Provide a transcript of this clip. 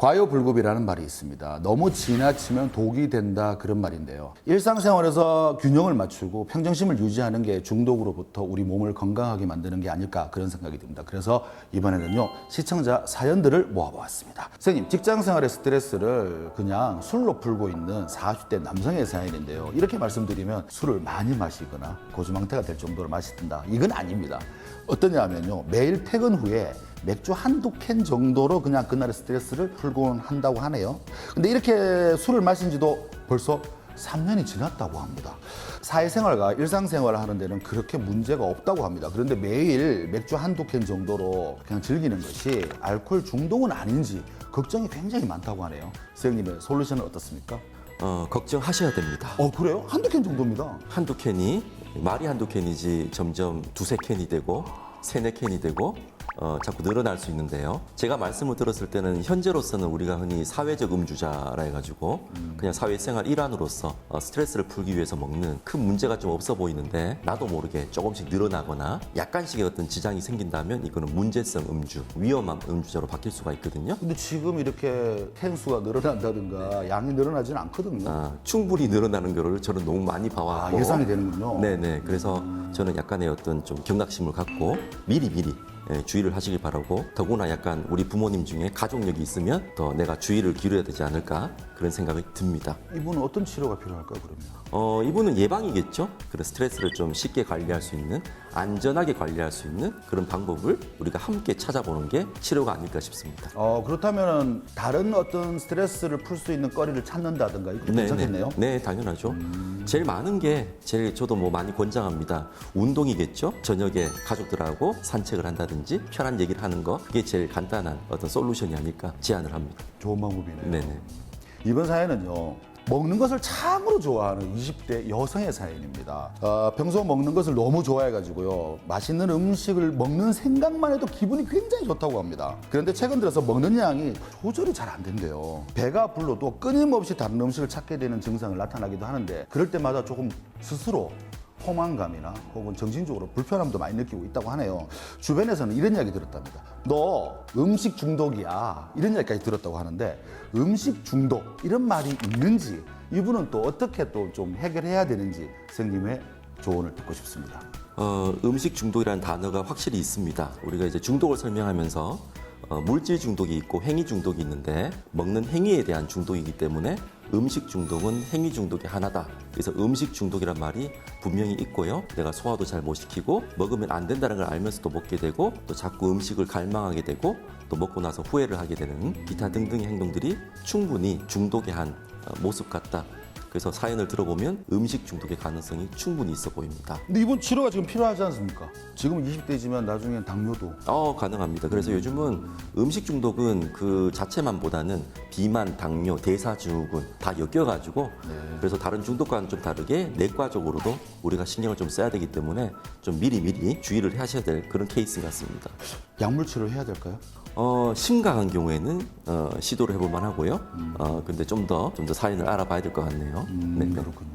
과요불급이라는 말이 있습니다. 너무 지나치면 독이 된다 그런 말인데요. 일상생활에서 균형을 맞추고 평정심을 유지하는 게 중독으로부터 우리 몸을 건강하게 만드는 게 아닐까 그런 생각이 듭니다. 그래서 이번에는요 시청자 사연들을 모아보았습니다. 선생님, 직장생활의 스트레스를 그냥 술로 풀고 있는 40대 남성의 사연인데요. 이렇게 말씀드리면 술을 많이 마시거나 고주망태가 될 정도로 마신다, 이건 아닙니다. 어떠냐면요, 매일 퇴근 후에 맥주 한두 캔 정도로 그냥 그날의 스트레스를 풀곤 한다고 하네요. 근데 이렇게 술을 마신 지도 벌써 3년이 지났다고 합니다. 사회생활과 일상생활을 하는 데는 그렇게 문제가 없다고 합니다. 그런데 매일 맥주 한두 캔 정도로 그냥 즐기는 것이 알코올 중독은 아닌지 걱정이 굉장히 많다고 하네요. 선생님의 솔루션은 어떻습니까? 걱정하셔야 됩니다. 그래요? 한두 캔 정도입니다. 한두 캔이 말이 한두 캔이지 점점 두세 캔이 되고 세네 캔이 되고 자꾸 늘어날 수 있는데요. 제가 말씀을 들었을 때는 현재로서는 우리가 흔히 사회적 음주자라 해가지고 그냥 사회생활 일환으로서 스트레스를 풀기 위해서 먹는 큰 문제가 좀 없어 보이는데, 나도 모르게 조금씩 늘어나거나 약간씩의 어떤 지장이 생긴다면 이거는 문제성 음주, 위험한 음주자로 바뀔 수가 있거든요. 근데 지금 이렇게 캔수가 늘어난다든가 양이 늘어나지는 않거든요. 충분히 늘어나는 거를 저는 너무 많이 봐왔고 예상이 되는군요. 네네. 그래서 저는 약간의 어떤 좀 경각심을 갖고 미리 주의를 하시기 바라고, 더구나 약간 우리 부모님 중에 가족력이 있으면 더 내가 주의를 기울여야 되지 않을까 그런 생각이 듭니다. 이분은 어떤 치료가 필요할까요, 그러면? 이분은 예방이겠죠. 그런 스트레스를 좀 쉽게 관리할 수 있는, 안전하게 관리할 수 있는 그런 방법을 우리가 함께 찾아보는 게 치료가 아닐까 싶습니다. 그렇다면 다른 어떤 스트레스를 풀 수 있는 거리를 찾는다든가 이거 괜찮겠네요? 네, 당연하죠. 제일 많은 게 저도 뭐 많이 권장합니다. 운동이겠죠. 저녁에 가족들하고 산책을 한다든지 편한 얘기를 하는 거, 그게 제일 간단한 어떤 솔루션이 아닐까 제안을 합니다. 좋은 방법이네요. 네네. 이번 사연은요, 먹는 것을 참으로 좋아하는 20대 여성의 사연입니다. 평소 먹는 것을 너무 좋아해가지고요, 맛있는 음식을 먹는 생각만 해도 기분이 굉장히 좋다고 합니다. 그런데 최근 들어서 먹는 양이 조절이 잘 안 된대요. 배가 불러도 끊임없이 다른 음식을 찾게 되는 증상을 나타나기도 하는데, 그럴 때마다 조금 스스로 포만감이나 혹은 정신적으로 불편함도 많이 느끼고 있다고 하네요. 주변에서는 이런 이야기 들었답니다. 너 음식 중독이야, 이런 이야기까지 들었다고 하는데, 음식 중독 이런 말이 있는지, 이분은 또 어떻게 또 좀 해결해야 되는지 선생님의 조언을 듣고 싶습니다. 음식 중독이라는 단어가 확실히 있습니다. 우리가 이제 중독을 설명하면서 물질 중독이 있고 행위 중독이 있는데, 먹는 행위에 대한 중독이기 때문에 음식 중독은 행위 중독의 하나다. 그래서 음식 중독이란 말이 분명히 있고요. 내가 소화도 잘 못 시키고 먹으면 안 된다는 걸 알면서도 먹게 되고, 또 자꾸 음식을 갈망하게 되고, 또 먹고 나서 후회를 하게 되는 기타 등등의 행동들이 충분히 중독의 한 모습 같다. 그래서 사연을 들어보면 음식 중독의 가능성이 충분히 있어 보입니다. 근데 이분 치료가 지금 필요하지 않습니까? 지금 20대지만 나중엔 당뇨도. 가능합니다. 그래서 요즘은 음식 중독은 그 자체만보다는 비만, 당뇨, 대사증후군 다 엮여가지고, 그래서 다른 중독과는 좀 다르게 내과적으로도 우리가 신경을 좀 써야 되기 때문에 좀 미리 주의를 하셔야 될 그런 케이스 같습니다. 약물 치료 해야 될까요? 심각한 경우에는 시도를 해볼 만하고요. 근데 좀 더 사연을 알아봐야 될 것 같네요. 네. 그렇군요.